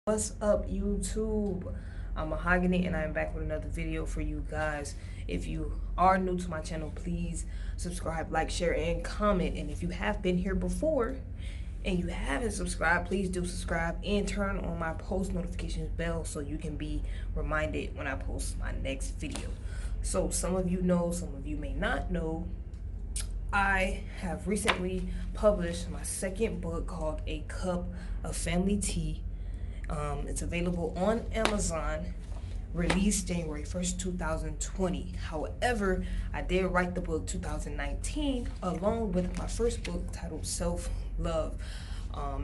What's up, YouTube? I'm Mahogany and I'm back with another video for you guys. If you are new to my channel, please subscribe, like, share, and comment. And if you have been here before and you haven't subscribed, please do subscribe and turn on my post notifications bell so you can be reminded when I post my next video. So some of you know, some of you may not know, I have recently published my second book called A Cup of Family Tea. It's available on Amazon, released January 1st, 2020. However, I did write the book 2019 along with my first book titled Self-Love.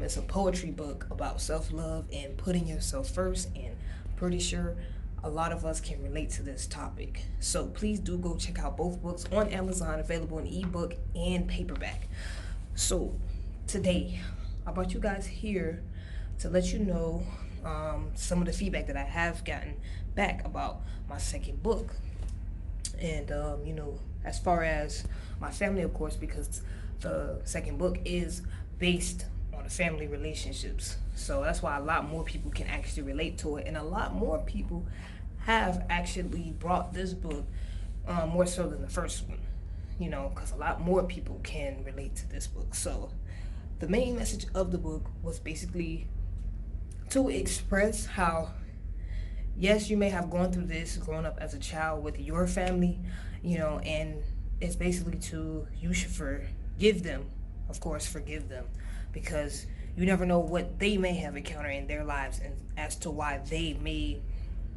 It's a poetry book about self-love and putting yourself first, and I'm pretty sure a lot of us can relate to this topic. So please do go check out both books on Amazon, available in ebook and paperback. So today, I brought you guys here to let you know some of the feedback that I have gotten back about my second book. And as far as my family, of course, because the second book is based on the family relationships, so that's why a lot more people can actually relate to it, and a lot more people have actually brought this book more so than the first one, because a lot more people can relate to this book. So the main message of the book was basically to express how, yes, you may have gone through this growing up as a child with your family, and it's basically you should forgive them, of course, forgive them, because you never know what they may have encountered in their lives and as to why they may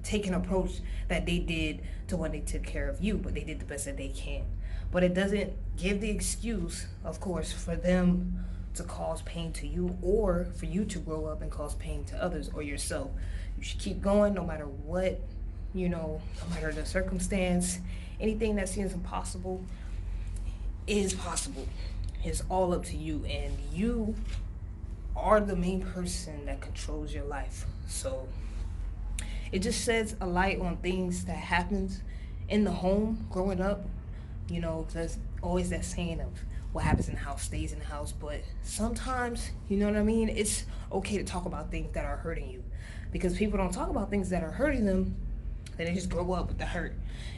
take an approach that they did to when they took care of you, but they did the best that they can. But it doesn't give the excuse, of course, for them to cause pain to you, or for you to grow up and cause pain to others or yourself. You should keep going no matter what, no matter the circumstance. Anything that seems impossible is possible. It's all up to you, and you are the main person that controls your life. So it just sheds a light on things that happens in the home growing up. There's always that saying of what happens in the house stays in the house, but sometimes, it's okay to talk about things that are hurting you, because people don't talk about things that are hurting them. Then they just grow up with the hurt,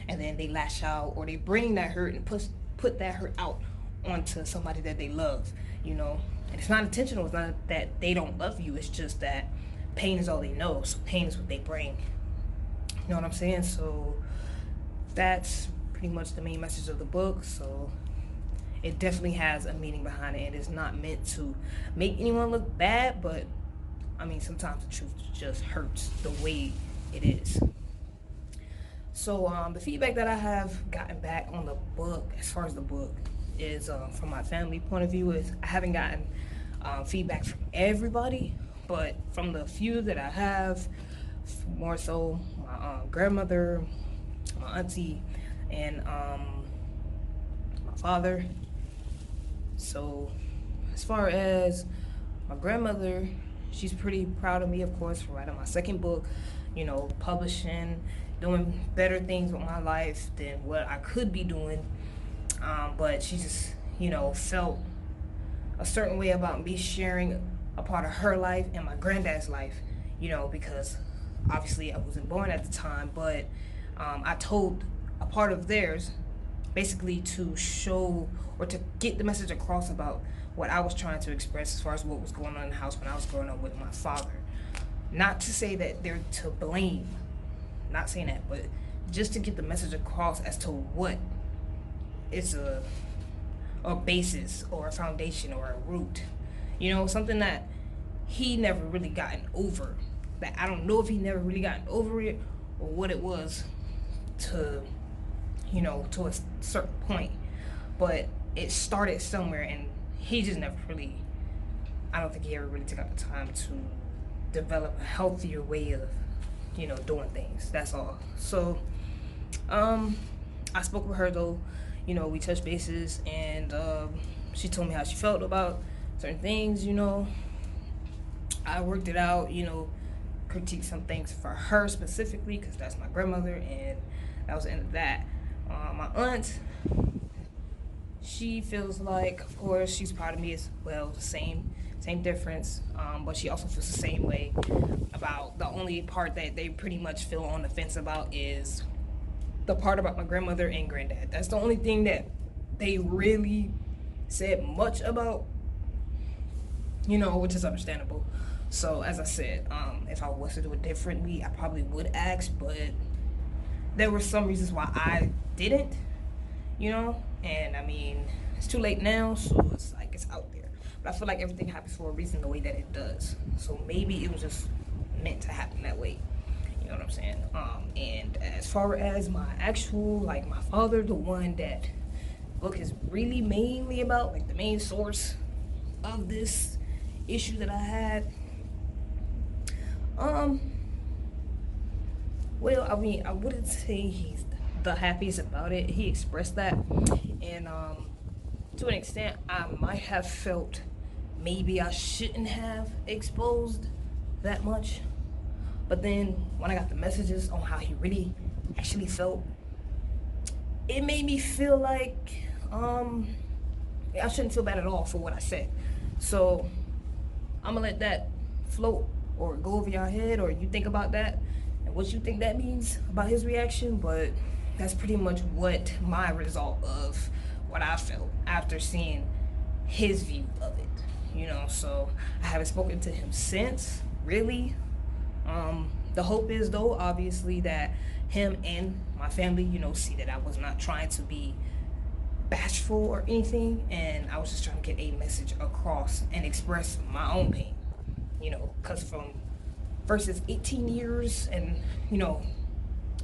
and then they lash out, or they bring that hurt and put that hurt out onto somebody that they love, and it's not intentional. It's not that they don't love you, it's just that pain is all they know, so pain is what they bring. You know what I'm saying? So that's pretty much the main message of the book. So it definitely has a meaning behind it, and it's not meant to make anyone look bad, but I mean, sometimes the truth just hurts the way it is. So the feedback that I have gotten back on the book, as far as the book, is from my family point of view, is I haven't gotten feedback from everybody, but from the few that I have, more so my grandmother, my auntie, and my father. So as far as my grandmother, she's pretty proud of me, of course, for writing my second book, publishing, doing better things with my life than what I could be doing. But she just, felt a certain way about me sharing a part of her life and my granddad's life, because obviously I wasn't born at the time, but I told a part of theirs, basically to show or to get the message across about what I was trying to express as far as what was going on in the house when I was growing up with my father. Not to say that they're to blame, not saying that, but just to get the message across as to what is a basis or a foundation or a root, something that he never really gotten over. That I don't know if he never really gotten over it or what it was to to a certain point, but it started somewhere, and he just never really, I don't think he ever really took out the time to develop a healthier way of doing things. That's all. So I spoke with her though, we touched bases, and she told me how she felt about certain things. I worked it out, critiqued some things for her specifically, because that's my grandmother, and that was the end of that. My aunt, she feels like, of course, she's proud of me as well, the same difference, but she also feels the same way about only part that they pretty much feel on the fence about is the part about my grandmother and granddad. That's the only thing that they really said much about, which is understandable. So as I said, if I was to do it differently, I probably would ask, but there were some reasons why I didn't, and I mean, it's too late now, so it's like it's out there. But I feel like everything happens for a reason the way that it does. So maybe it was just meant to happen that way. You know what I'm saying? And as far as my actual, like my father, the one that book is really mainly about, like the main source of this issue that I had. Well, I mean, I wouldn't say he's the happiest about it. He expressed that, and to an extent, I might have felt maybe I shouldn't have exposed that much. But then when I got the messages on how he really actually felt, it made me feel like I shouldn't feel bad at all for what I said. So I'm gonna let that float or go over your head, or you think about that and what you think that means about his reaction. But that's pretty much what my result of what I felt after seeing his view of it, so I haven't spoken to him since, really. The hope is, though, obviously, that him and my family, see that I was not trying to be bashful or anything, and I was just trying to get a message across and express my own pain, because from versus 18 years and,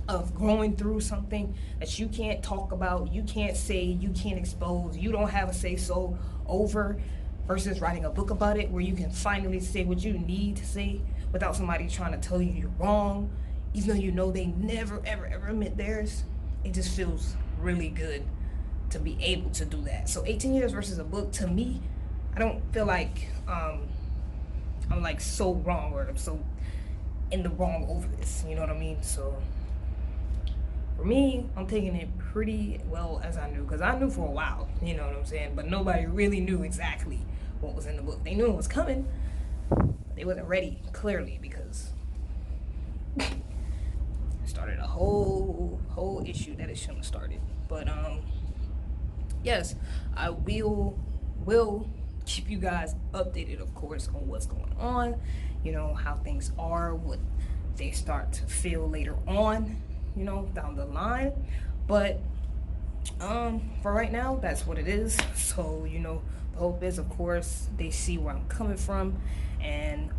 of growing through something that you can't talk about, you can't say, you can't expose, you don't have a say-so over, versus writing a book about it where you can finally say what you need to say without somebody trying to tell you you're wrong, even though they never, ever, ever meant theirs. It just feels really good to be able to do that. So 18 years versus a book, to me, I don't feel like I'm like so wrong, or I'm so in the wrong over this, you know what I mean? So for me, I'm taking it pretty well as I knew, because I knew for a while, you know what I'm saying? But nobody really knew exactly what was in the book. They knew it was coming, but they wasn't ready, clearly, because it started a whole issue that it shouldn't have started. But yes, I will keep you guys updated, of course, on what's going on, how things are, what they start to feel later on, down the line. But for right now, that's what it is. So, the hope is, of course, they see where I'm coming from, and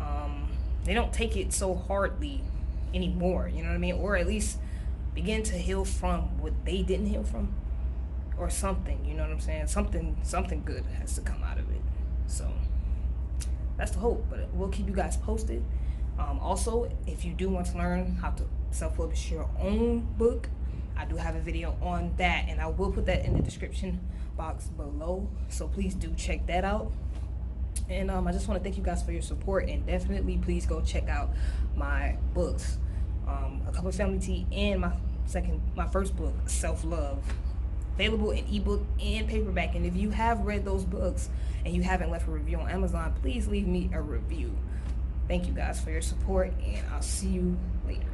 they don't take it so hardly anymore, you know what I mean? Or at least begin to heal from what they didn't heal from, or something, you know what I'm saying? Something good has to come out of it. So that's the hope, but we'll keep you guys posted. Also, if you do want to learn how to self-publish your own book, I do have a video on that, and I will put that in the description box below, so please do check that out. And I just want to thank you guys for your support, and definitely please go check out my books, A Cup of Family Tea, and my first book, Self-Love, available in ebook and paperback. And if you have read those books and you haven't left a review on Amazon, please leave me a review. Thank you guys for your support, and I'll see you later.